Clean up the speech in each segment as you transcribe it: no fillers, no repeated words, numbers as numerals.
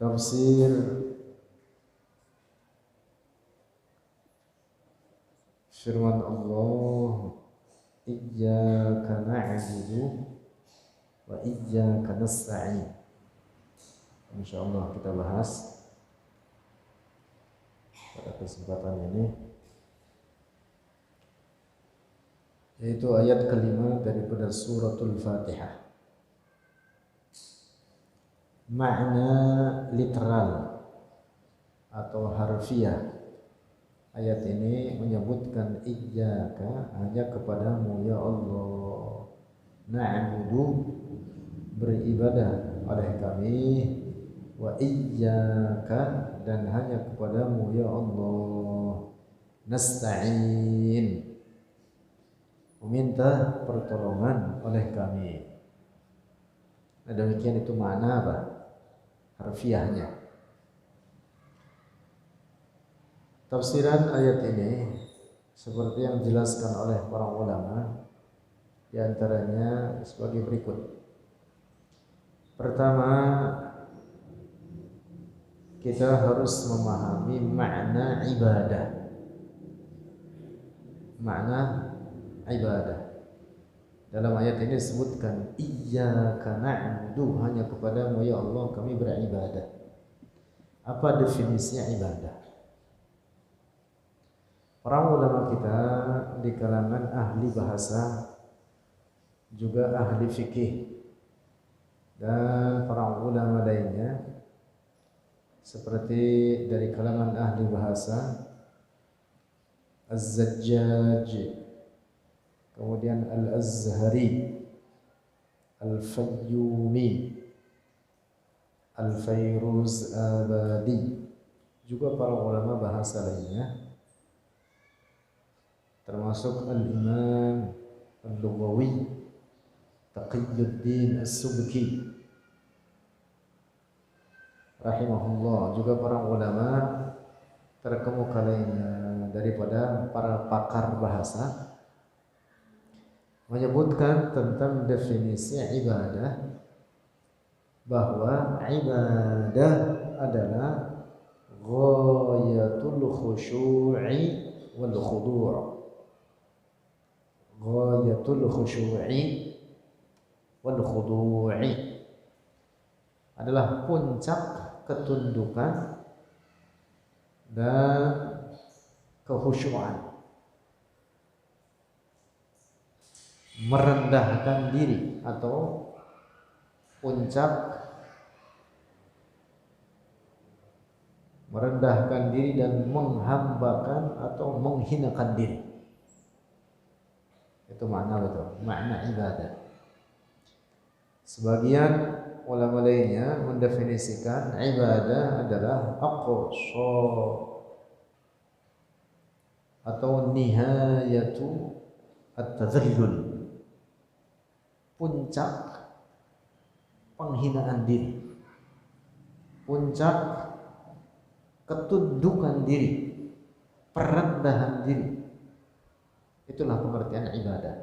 Tafsir firman Allah, iyyaka na'budu wa iyyaka nasta'in. Insyaallah kita bahas pada kesempatan ini, yaitu ayat kelima daripada suratul Fatihah. Makna literal atau harfiah ayat ini menyebutkan iyyaka, hanya kepadamu ya Allah, na'budu, beribadah oleh kami, wa iyyaka, dan hanya kepadamu ya Allah, nasta'in, meminta pertolongan oleh kami. Nah, demikian itu makna apa? Harfiahnya. Tafsiran ayat ini seperti yang dijelaskan oleh para ulama, di antaranya sebagai berikut. Pertama, kita harus memahami makna ibadah. Makna ibadah. Dalam ayat ini disebutkan iyyaka na'budu, hanya kepadamu ya Allah kami beribadah. Apa definisinya ibadah? Para ulama kita di kalangan ahli bahasa, juga ahli fikih, dan para ulama lainnya seperti dari kalangan ahli bahasa Az-Zajjaj, kemudian Al-Azhari, Al-Fayyumi, Al-Fayruz Abadi, juga para ulama bahasa lainnya, termasuk Al-Imam Al-Lughawi Taqiyuddin As-Subki rahimahullah, juga para ulama terkemuka lainnya daripada para pakar bahasa menyebutkan tentang definisi ibadah, bahwa ibadah adalah ghayatul khusyu'i wal khudu'. Ghayatul khusyu'i wal khudu'i adalah puncak ketundukan dan kekhusyuan, merendahkan diri, atau puncak merendahkan diri dan menghambakan atau menghinakan diri. Itu makna betul, makna ibadah. Sebagian ulama lainnya mendefinisikan ibadah adalah aqsa atau nihayatu at-tadhallul, puncak penghinaan diri, puncak ketundukan diri, perendahan diri. Itulah pengertian ibadah.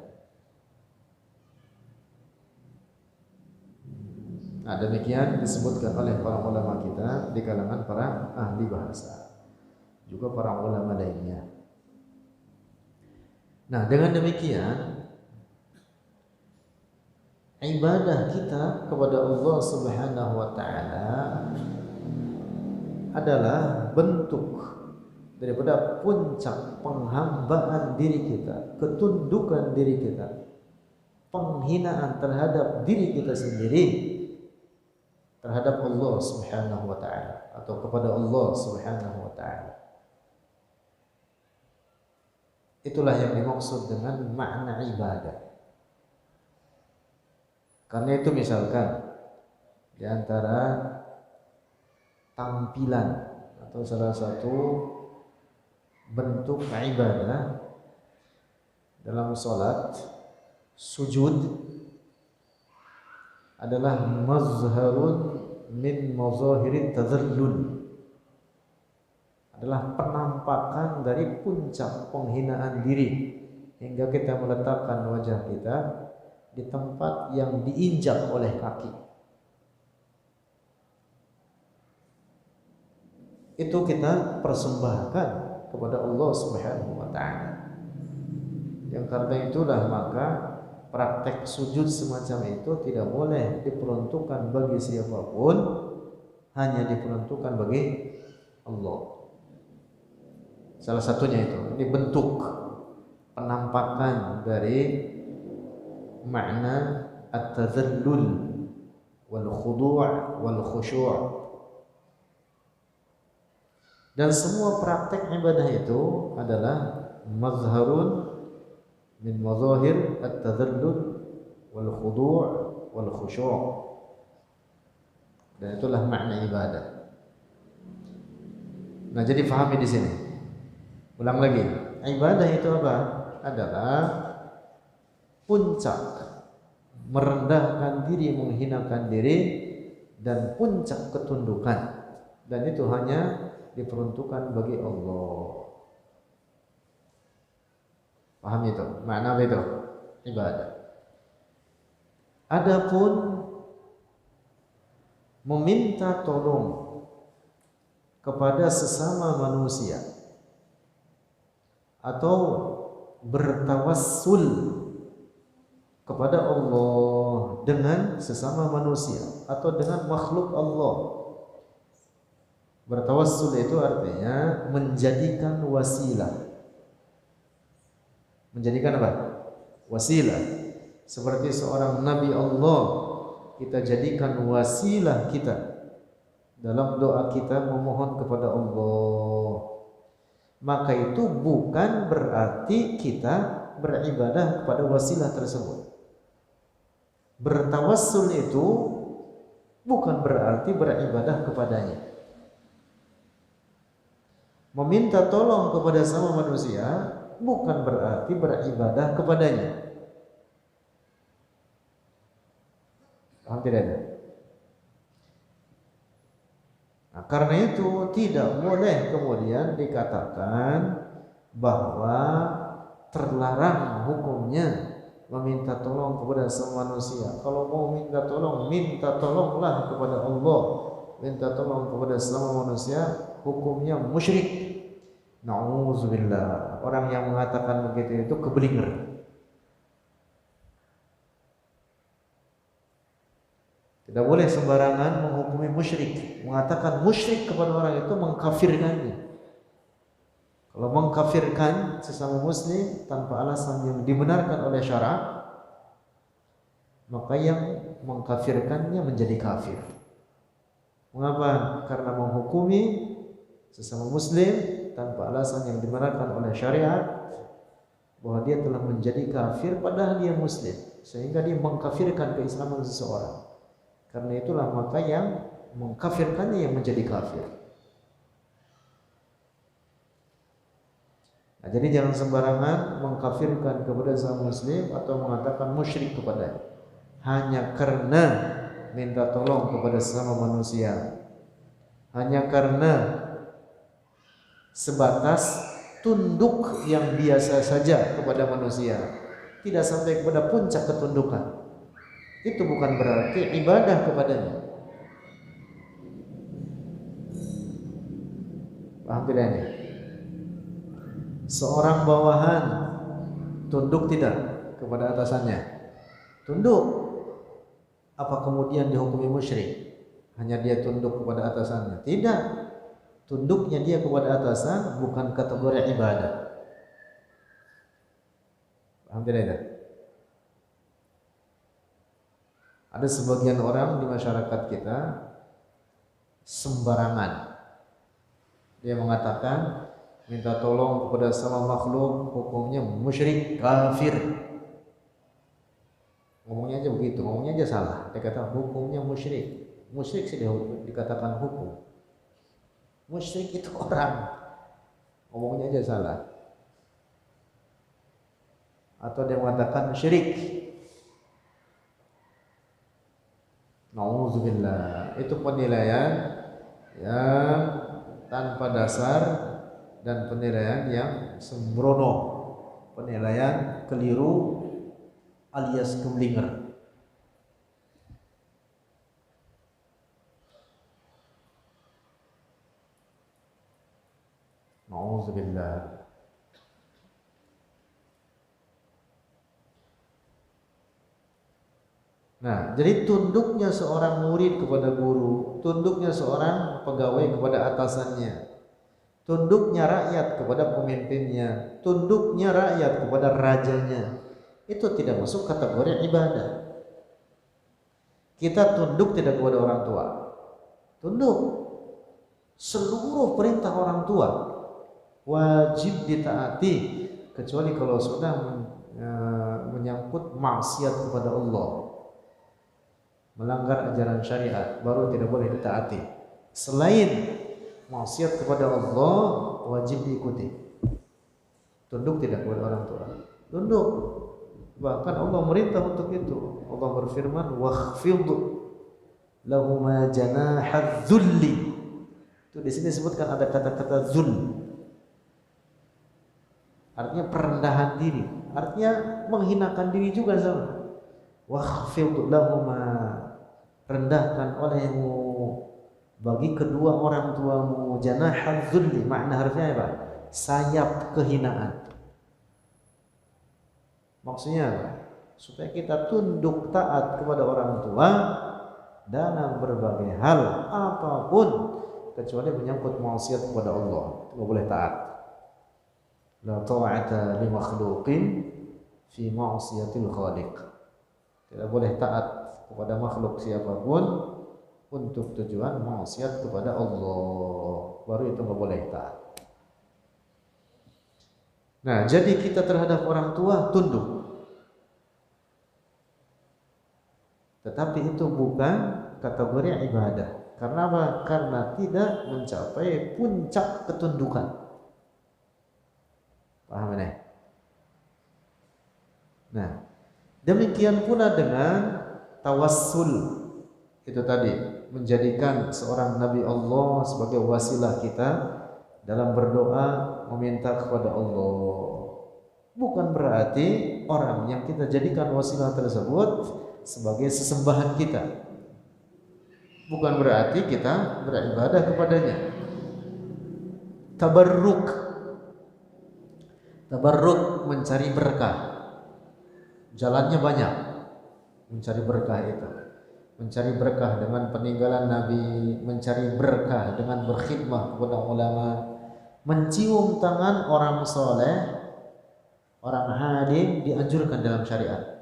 Nah, demikian disebutkan oleh para ulama kita di kalangan para ahli bahasa, juga para ulama lainnya. Nah, dengan demikian ibadah kita kepada Allah Subhanahu wa taala adalah bentuk daripada puncak penghambaan diri kita, ketundukan diri kita, penghinaan terhadap diri kita sendiri terhadap Allah Subhanahu wa taala, atau kepada Allah Subhanahu wa taala. Itulah yang dimaksud dengan makna ibadah. Karena itu misalkan di antara tampilan atau salah satu bentuk ibadah dalam salat, sujud adalah mazharun min mazahirin tadhallul, adalah penampakan dari puncak penghinaan diri, hingga kita meletakkan wajah kita di tempat yang diinjak oleh kaki. itu kita persembahkan kepada Allah Subhanahu wa taala. Yang karena itulah maka praktek sujud semacam itu tidak boleh diperuntukkan bagi siapapun, hanya diperuntukkan bagi Allah. Salah satunya itu, ini bentuk penampakan dari makna at-tadhallul wal khudu' wal khusyu'. Dan semua praktek ibadah itu adalah mazharun min mazahir at-tadhallul wal khudu' wal khusyu'. Dan itulah makna ibadah. Nah, jadi fahami di sini. Ulang lagi. Ibadah itu apa? Adalah puncak merendahkan diri, menghinakan diri, dan puncak ketundukan. Dan itu hanya diperuntukkan bagi Allah. Paham itu? Makna apa itu? Ibadah. Adapun meminta tolong kepada sesama manusia atau bertawassul kepada Allah dengan sesama manusia atau dengan makhluk Allah. Bertawassul itu artinya menjadikan wasilah. Menjadikan apa? Wasilah. Seperti seorang nabi Allah, kita jadikan wasilah kita dalam doa kita memohon kepada Allah. Maka itu bukan berarti kita beribadah kepada wasilah tersebut. Bertawassul itu bukan berarti beribadah kepadanya. Meminta tolong kepada sama manusia bukan berarti beribadah kepadanya. Paham tidak? Nah, karena itu tidak boleh kemudian dikatakan bahwa terlarang hukumnya meminta tolong kepada semua manusia. Kalau mau minta tolonglah kepada Allah. Minta tolong kepada semua manusia, hukumnya musyrik. Na'udzubillah. Orang yang mengatakan begitu itu kebelinger. Tidak boleh sembarangan menghukumi musyrik. Mengatakan musyrik kepada orang itu mengkafirkannya. Kalau mengkafirkan sesama muslim tanpa alasan yang dibenarkan oleh syara', maka yang mengkafirkannya menjadi kafir. Mengapa? Karena menghukumi sesama muslim tanpa alasan yang dibenarkan oleh syariat bahwa dia telah menjadi kafir padahal dia muslim, sehingga dia mengkafirkan keislaman seseorang. Karena itulah maka yang mengkafirkannya yang menjadi kafir. Nah, jadi jangan sembarangan mengkafirkan kepada sesama muslim atau mengatakan musyrik kepadanya hanya karena minta tolong kepada sesama manusia, hanya karena sebatas tunduk yang biasa saja kepada manusia, tidak sampai kepada puncak ketundukan. Itu bukan berarti ibadah kepadanya. Paham tidak ini? Seorang bawahan tunduk tidak kepada atasannya? Tunduk. Apa kemudian dihukumi musyrik? Hanya dia tunduk kepada atasannya? Tidak. Tunduknya dia kepada atasan bukan kategori ibadah. Paham tidak? Ada sebagian orang di masyarakat kita sembarangan. Dia mengatakan minta tolong kepada sama makhluk hukumnya musyrik, kafir. Ngomongnya aja begitu, ngomongnya aja salah. Dia kata hukumnya musyrik. Musyrik sih dikatakan hukum. Musyrik itu orang. Ngomongnya aja salah. Atau dia mengatakan syirik. Na'udzubillah. Itu penilaian yang tanpa dasar dan penilaian yang sembrono, penilaian keliru alias kebelinger. Nauzubillah. Nah, jadi tunduknya seorang murid kepada guru, tunduknya seorang pegawai kepada atasannya, tunduknya rakyat kepada pemimpinnya, tunduknya rakyat kepada rajanya, itu tidak masuk kategori ibadah. Kita tunduk tidak kepada orang tua, tunduk. Seluruh perintah orang tua wajib ditaati, kecuali kalau sudah menyangkut maksiat kepada Allah, melanggar ajaran syariat, baru tidak boleh ditaati. Selain maksiat kepada Allah, wajib diikuti. Tunduk tidak kepada orang tua, tunduk. Bahkan Allah merintah untuk itu. Allah berfirman, "Wakhfid lahuma janahadz dzulli." Itu di sini disebutkan ada kata-kata zul. Artinya perendahan diri, artinya menghinakan diri juga sama. Wakhfid lahuma, rendahkan olehmu bagi kedua orang tuamu janahadz dzulli. Makna harfinya apa? Sayap kehinaan. Maksudnya apa? Supaya kita tunduk taat kepada orang tua dalam berbagai hal apapun, kecuali menyangkut maksiat kepada Allah, tidak boleh taat. La ta'ata li makhluqin fi ma'siyatil khaliq. Tidak boleh taat kepada makhluk siapapun untuk tujuan maksiat kepada Allah, baru itu tidak boleh taat. Nah, jadi kita terhadap orang tua tunduk. Tetapi itu bukan kategori ibadah. Karena apa? Karena tidak mencapai puncak ketundukan. Paham ini? Nah, demikian pula dengan tawassul. Itu tadi, menjadikan seorang Nabi Allah sebagai wasilah kita dalam berdoa meminta kepada Allah. Bukan berarti orang yang kita jadikan wasilah tersebut sebagai sesembahan kita. Bukan berarti kita beribadah kepadanya. Tabarruk. Tabarruk mencari berkah. Jalannya banyak mencari berkah itu. Mencari berkah dengan peninggalan Nabi, mencari berkah dengan berkhidmah kepada ulama, mencium tangan orang soleh, orang halim dianjurkan dalam syariat.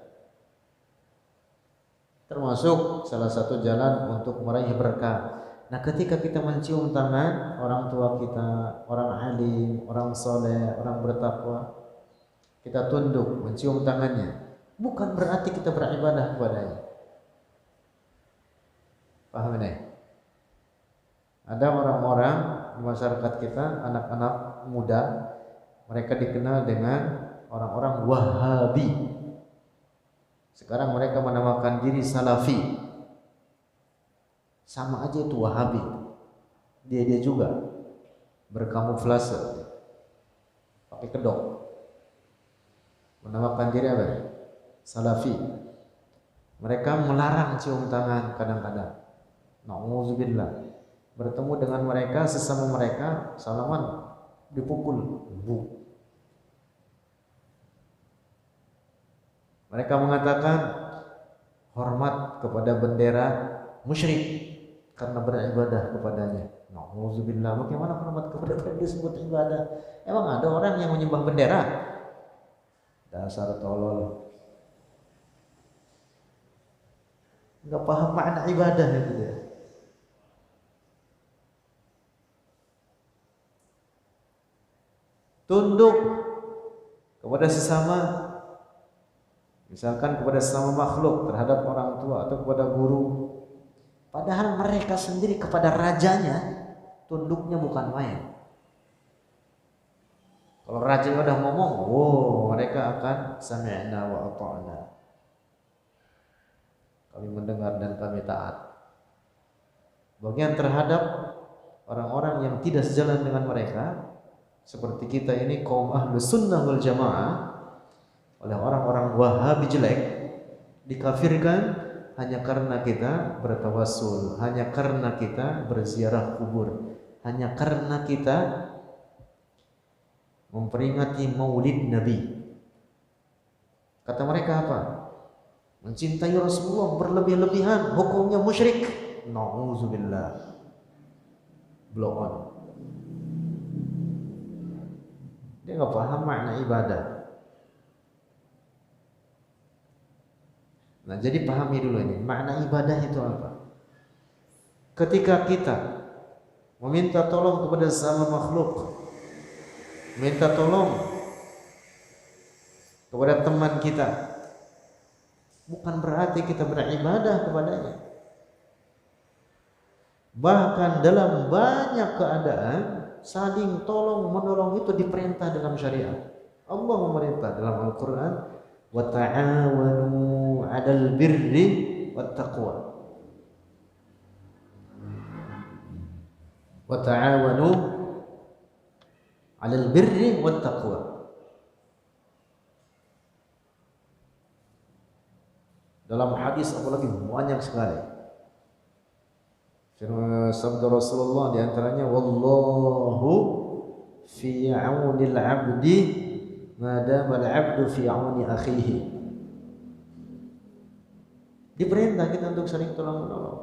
Termasuk salah satu jalan untuk meraih berkah. Nah, ketika kita mencium tangan orang tua kita, orang alim, orang soleh, orang bertakwa, kita tunduk mencium tangannya, bukan berarti kita beribadah kepadanya. Paham ini? Ada orang-orang di masyarakat kita, anak-anak muda, mereka dikenal dengan orang-orang Wahabi. Sekarang mereka menamakan diri Salafi. Sama aja itu Wahabi. Dia juga berkamuflase, pakai kedok, menamakan diri apa? Salafi. Mereka melarang cium tangan kadang-kadang. Nauzubillah. Bertemu dengan mereka, sesama mereka, salaman dipukul. Mereka mengatakan hormat kepada bendera musyrik karena beribadah kepadanya. Nauzubillah. Bagaimana hormat kepada bendera disebut ibadah? Emang ada orang yang menyembah bendera? Dasar tolol. Enggak paham makna ibadah itu dia. Tunduk kepada sesama, misalkan kepada sesama makhluk, terhadap orang tua atau kepada guru, padahal mereka sendiri kepada rajanya tunduknya bukan main. Kalau raja udah ngomong, mereka akan sami'na wa ata'na, kami mendengar dan kami taat. Bagian terhadap orang-orang yang tidak sejalan dengan mereka, seperti kita ini kaum Ahlus Sunnah wal Jamaah, oleh orang-orang Wahabi jelek dikafirkan hanya karena kita bertawassul, hanya karena kita berziarah kubur, hanya karena kita memperingati Maulid Nabi. Kata mereka apa? Mencintai Rasulullah berlebih-lebihan, hukumnya musyrik. Nauzubillah. Blow on. Dia nggak paham makna ibadah. Nah, jadi pahami dulu ini, makna ibadah itu apa? Ketika kita meminta tolong kepada sesama makhluk, minta tolong kepada teman kita, bukan berarti kita beribadah kepadanya. Bahkan dalam banyak keadaan saling tolong menolong itu diperintah dalam syariat. Allah memerintah dalam Al-Quran, wa ta'awanu 'alal birri wat taqwa. Wa ta'awanu 'alal birri wat taqwa. Dalam hadis apalagi banyak sekali. Firman sabda Rasulullah di antaranya, wallahu fi 'aunil 'abdi ma dama al-'abdu fi 'auni akhihi. Diperintah kita untuk saling tolong menolong.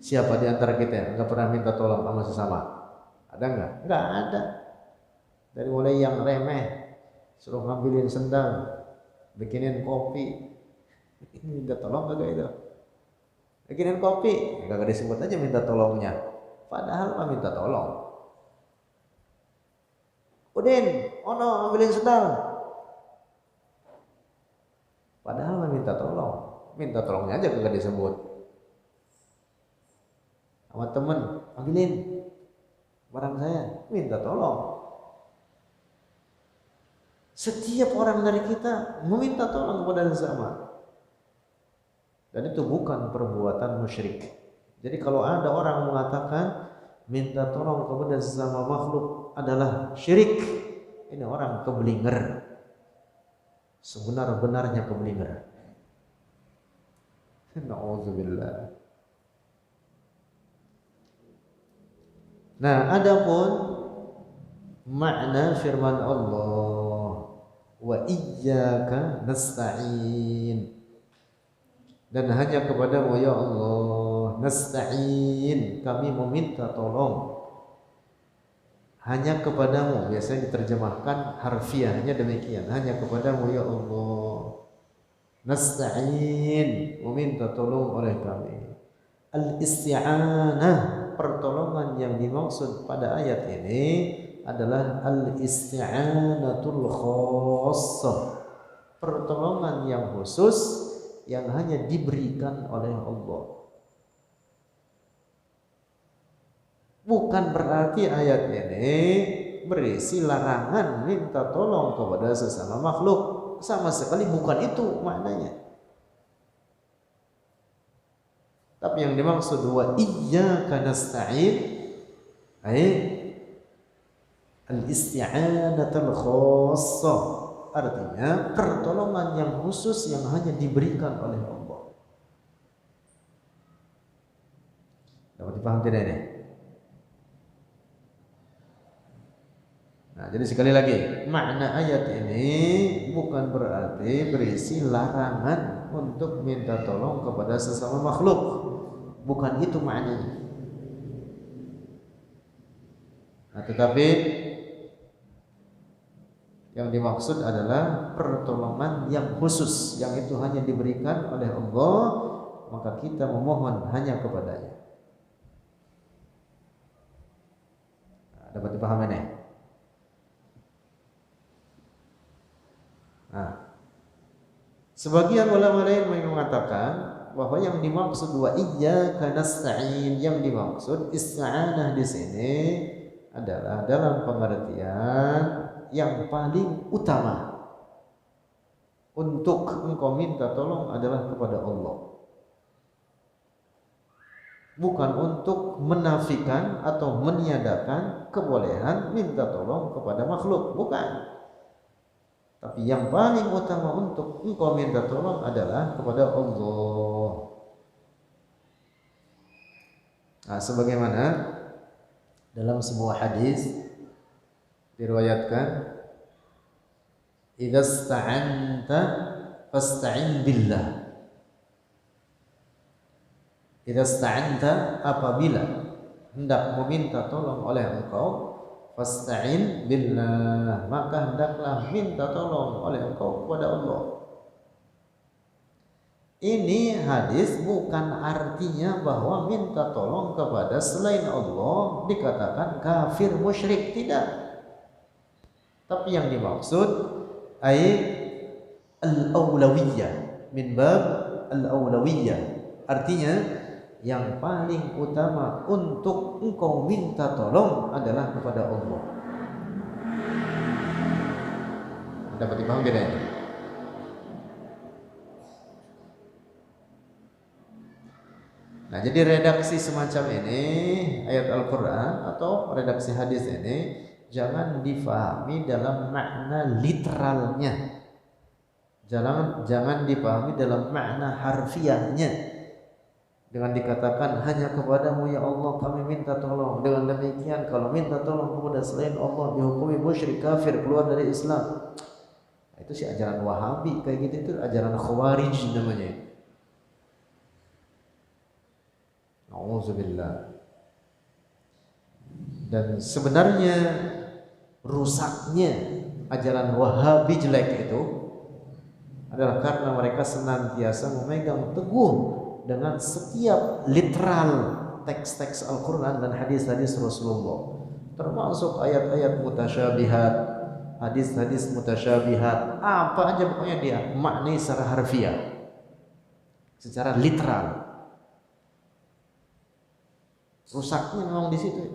Siapa di antara kita yang enggak pernah minta tolong sama sesama? Ada enggak? Enggak ada. Dari mulai yang remeh, suruh ngambilin sendal, bikinin kopi, minta tolong kagak itu? Bikinin kopi, kagak disebut aja minta tolongnya. Padahal mah minta tolong. Udin, ono ambilin sendal. Padahal mah minta tolong. Minta tolongnya aja kagak disebut. Sama temen, ambilin barang saya, minta tolong. Setiap orang dari kita meminta tolong kepada sesama. Dan itu bukan perbuatan musyrik. Jadi kalau ada orang mengatakan minta tolong kepada sesama makhluk adalah syirik, ini orang keblinger. Sebenar-benarnya keblinger. Nauzubillah. Nah, adapun makna firman Allah, wa iyyaka nasta'in. Dan hanya kepadamu ya Allah nasta'in, kami meminta tolong. Hanya kepadamu, biasanya diterjemahkan harfiahnya demikian, hanya kepadamu ya Allah nasta'in, meminta tolong oleh kami. Al-isti'anah, pertolongan yang dimaksud pada ayat ini adalah al-isti'anatul khassah, pertolongan yang khusus yang hanya diberikan oleh Allah. Bukan berarti ayat ini berisi larangan minta tolong kepada sesama makhluk. Sama sekali bukan itu maknanya. Tapi yang dimaksud wa iyyaka nasta'in ay al-isti'anatul khassah, artinya pertolongan yang khusus yang hanya diberikan oleh Allah. Dapat dipahami tidak ini? Nah, jadi sekali lagi, makna ayat ini bukan berarti berisi larangan untuk minta tolong kepada sesama makhluk. Bukan itu maknanya. Nah, tetapi yang dimaksud adalah pertolongan yang khusus, yang itu hanya diberikan oleh Allah, maka kita memohon hanya kepadanya. Nah, dapat dipahami ini? Nah, sebagian ulama lain mengatakan bahwa yang dimaksud wa iyyaka nasta'in, yang dimaksud isti'anah di sini adalah dalam pengertian yang paling utama untuk engkau minta tolong adalah kepada Allah. Bukan untuk menafikan atau meniadakan kebolehan minta tolong kepada makhluk, bukan. Tapi yang paling utama untuk engkau minta tolong adalah kepada Allah. Nah, sebagaimana dalam sebuah hadis diriwayatkan, idza sta'anta fasta'in billah. Idza sta'anta, apabila hendak meminta tolong oleh engkau, fasta'in billah, maka hendaklah minta tolong oleh engkau kepada Allah. Ini hadis bukan artinya bahwa minta tolong kepada selain Allah dikatakan kafir musyrik, tidak. Tapi yang dimaksud al-awlawiyah, min bab al-awlawiyah, artinya yang paling utama untuk engkau minta tolong adalah kepada Allah. Dapat dipahami bedanya? Nah, jadi redaksi semacam ini ayat Al-Quran atau redaksi hadis ini jangan difahami dalam makna literalnya, jangan dipahami dalam makna harfiahnya. Dengan dikatakan hanya kepadamu ya Allah kami minta tolong, dengan demikian kalau minta tolong kepada selain Allah dihukumi musyrik, kafir, keluar dari Islam. Nah, itu sih ajaran Wahabi kayak gitu, itu ajaran Khawarij namanya. Auzubillah. Dan sebenarnya rusaknya ajaran Wahabi jelek itu adalah karena mereka senantiasa memegang teguh dengan setiap literal teks-teks Al-Quran dan hadis-hadis Rasulullah, termasuk ayat-ayat mutasyabihat, hadis-hadis mutasyabihat, apa aja pokoknya dia maknai secara harfiah, secara literal. Rusaknya memang di situ.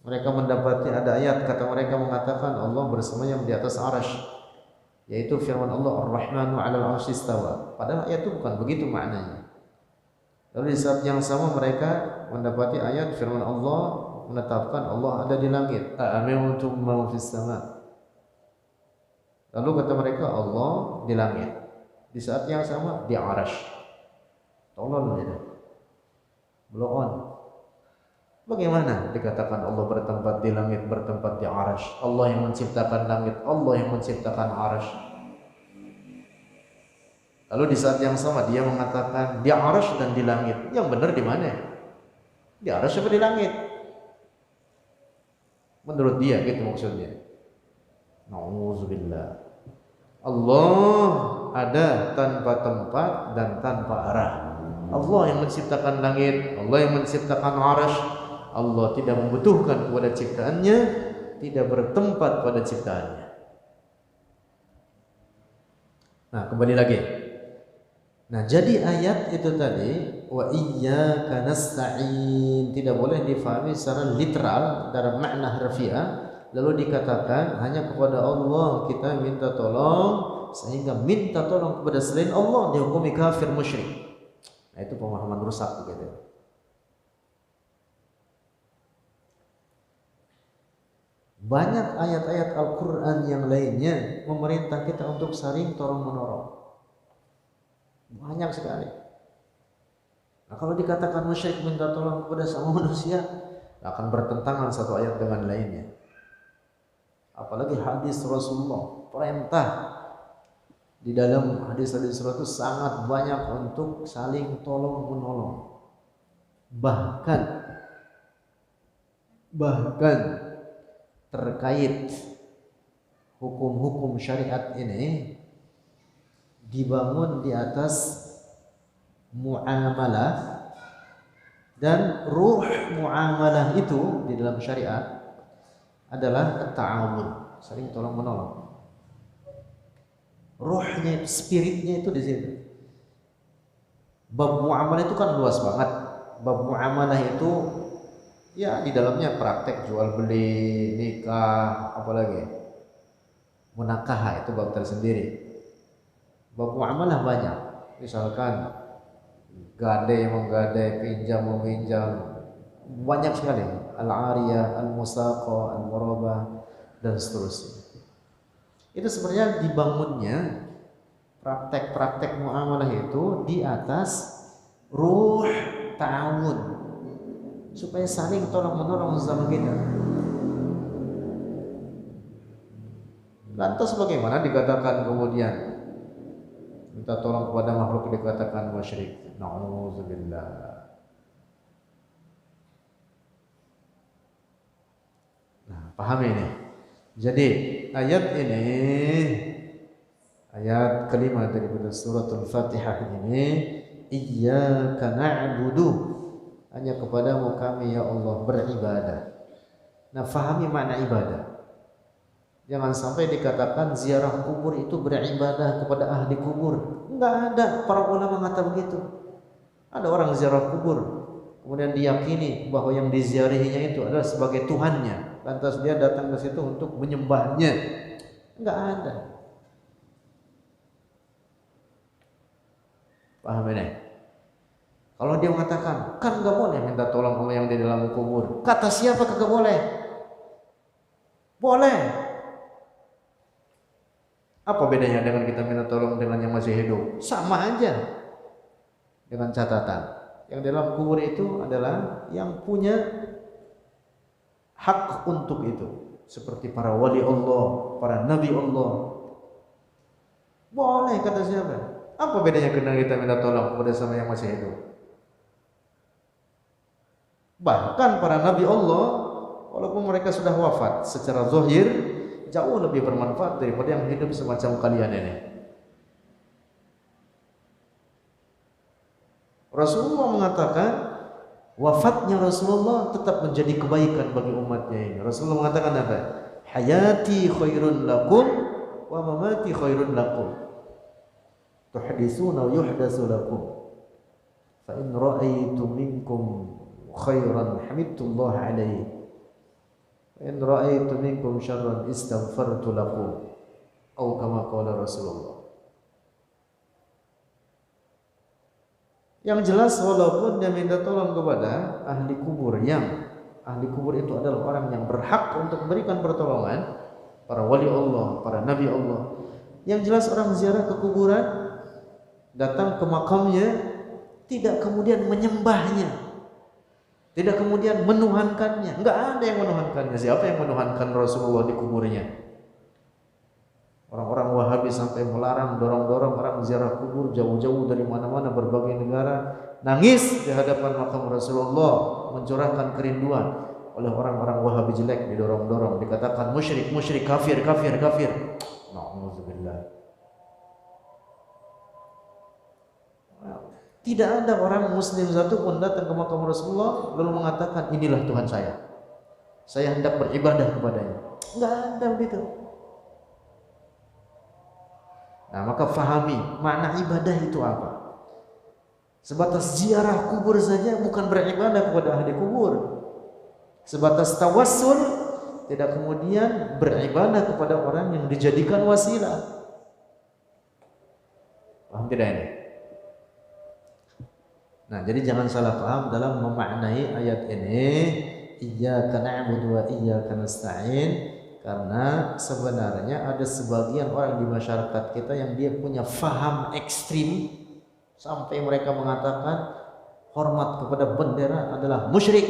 Mereka mendapati ada ayat, kata mereka mengatakan Allah bersemayam di atas arasy, yaitu firman Allah Ar-Rahmanu 'alal 'arsy istawa. Padahal ayat itu bukan begitu maknanya. Lalu di saat yang sama mereka mendapati ayat firman Allah menetapkan Allah ada di langit. A'amintum man fis sama. Lalu kata mereka Allah di langit. Di saat yang sama di arasy. Tolong gitu. Blow on. Bagaimana dikatakan Allah bertempat di langit, bertempat di arasy? Allah yang menciptakan langit, Allah yang menciptakan arasy. Lalu di saat yang sama dia mengatakan di arasy dan di langit. Yang benar di mana? Di arasy atau di langit? Menurut dia gitu maksudnya. Nauzubillah. Allah ada tanpa tempat dan tanpa arah. Allah yang menciptakan langit, Allah yang menciptakan arasy. Allah tidak membutuhkan kepada ciptaannya, tidak bertempat pada ciptaannya. Nah, kembali lagi. Nah, jadi ayat itu tadi wa iyyaka nasta'in tidak boleh difahami secara literal dalam makna harfiah, lalu dikatakan hanya kepada Allah kita minta tolong, sehingga minta tolong kepada selain Allah dihukumi kafir musyrik. Nah, itu pemahaman rusak begitu. Banyak ayat-ayat Al-Quran yang lainnya memerintah kita untuk saling tolong-menolong. Banyak sekali. Nah, kalau dikatakan musyrik minta tolong kepada sama manusia, akan bertentangan satu ayat dengan lainnya. Apalagi hadis Rasulullah, perintah di dalam hadis-hadis Rasul sangat banyak untuk saling tolong-menolong. Bahkan terkait hukum-hukum syariat ini dibangun di atas muamalah, dan ruh muamalah itu di dalam syariat adalah at-ta'awun, saling tolong-menolong. Ruhnya, spiritnya itu di situ. Bab muamalah itu kan luas banget. Bab muamalah itu ya di dalamnya praktek jual beli, nikah, apalagi munakahah itu bab tersendiri. Bab muamalah banyak. Misalkan gadai menggadai, pinjam meminjam, banyak sekali. Al-ariyah, al-musaqah, al-murabah dan seterusnya. Itu sebenarnya dibangunnya praktek-praktek muamalah itu di atas ruh ta'awun, supaya saling tolong menolong sama kita. Lantas bagaimana dikatakan kemudian minta tolong kepada makhluk dikatakan musyrik? Nauzubillah. Nah, pahami ini. Jadi ayat ini, ayat kelima daripada suratul Fatihah ini, iyyaka na'budu, hanya kepadamu kami ya Allah beribadah. Nah, fahami makna ibadah. Jangan sampai dikatakan ziarah kubur itu beribadah kepada ahli kubur. Enggak ada, para ulama mengatakan begitu. Ada orang ziarah kubur, kemudian diyakini bahwa yang diziarahinya itu adalah sebagai Tuhannya. Lantas dia datang ke situ untuk menyembahnya. Enggak ada. Paham ini? Kalau dia mengatakan, kan enggak boleh minta tolong sama yang di dalam kubur. Kata siapa kagak boleh? Boleh. Apa bedanya dengan kita minta tolong dengan yang masih hidup? Sama aja. Dengan catatan, yang dalam kubur itu adalah yang punya hak untuk itu. Seperti para wali Allah, para nabi Allah. Boleh kata siapa? Apa bedanya dengan kita minta tolong kepada sama yang masih hidup? Bahkan para nabi Allah, walaupun mereka sudah wafat, secara zahir jauh lebih bermanfaat daripada yang hidup semacam kalian ini. Rasulullah mengatakan wafatnya Rasulullah tetap menjadi kebaikan bagi umatnya ini. Rasulullah mengatakan apa? Hayati khairun lakum wa mamati khairun lakum. Tuhditsuna wa yuhdatsu lakum. Fa in ra'aytu minkum khairan hamidullah alaihi. In ra'aitu minkum syarran istaghfartu lakum atau kama qala Rasulullah. Yang jelas walaupun dia minta tolong kepada ahli kubur, yang ahli kubur itu adalah orang yang berhak untuk memberikan pertolongan, para wali Allah, para nabi Allah. Yang jelas orang ziarah ke kuburan, datang ke makamnya, tidak kemudian menyembahnya, tidak kemudian menuhankannya. Enggak ada yang menuhankannya. Siapa yang menuhankan Rasulullah di kuburnya? Orang-orang Wahabi sampai melarang, dorong-dorong orang ziarah kubur jauh-jauh dari mana-mana, berbagai negara, nangis di hadapan makam Rasulullah, mencurahkan kerinduan. Oleh orang-orang Wahabi jelek didorong-dorong, dikatakan musyrik, musyrik, kafir, kafir, kafir. Nauzubillah. Tidak ada orang muslim satu pun datang ke makam Rasulullah lalu mengatakan inilah Tuhan saya hendak beribadah kepadanya. Enggak ada begitu. Nah, maka fahami makna ibadah itu apa. Sebatas ziarah kubur saja bukan beribadah kepada ahli kubur. Sebatas tawassul tidak kemudian beribadah kepada orang yang dijadikan wasilah. Paham tidak ini? Nah, jadi jangan salah paham dalam memaknai ayat ini, iyyaka na'budu wa iyyaka nasta'in, karena sebenarnya ada sebagian orang di masyarakat kita yang dia punya faham ekstrim sampai mereka mengatakan hormat kepada bendera adalah musyrik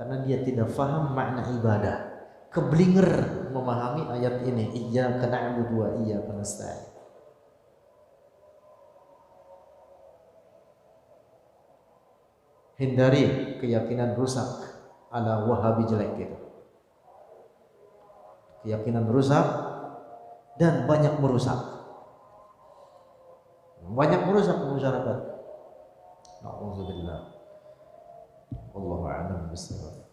karena dia tidak faham makna ibadah. Keblinger memahami ayat ini, iyyaka na'budu wa iyyaka nasta'in. Hindari keyakinan rusak ala Wahabi jelek gitu. Keyakinan rusak dan banyak merusak. Banyak merusak masyarakat. Nauzubillah. Wallahu a'lam bishawab.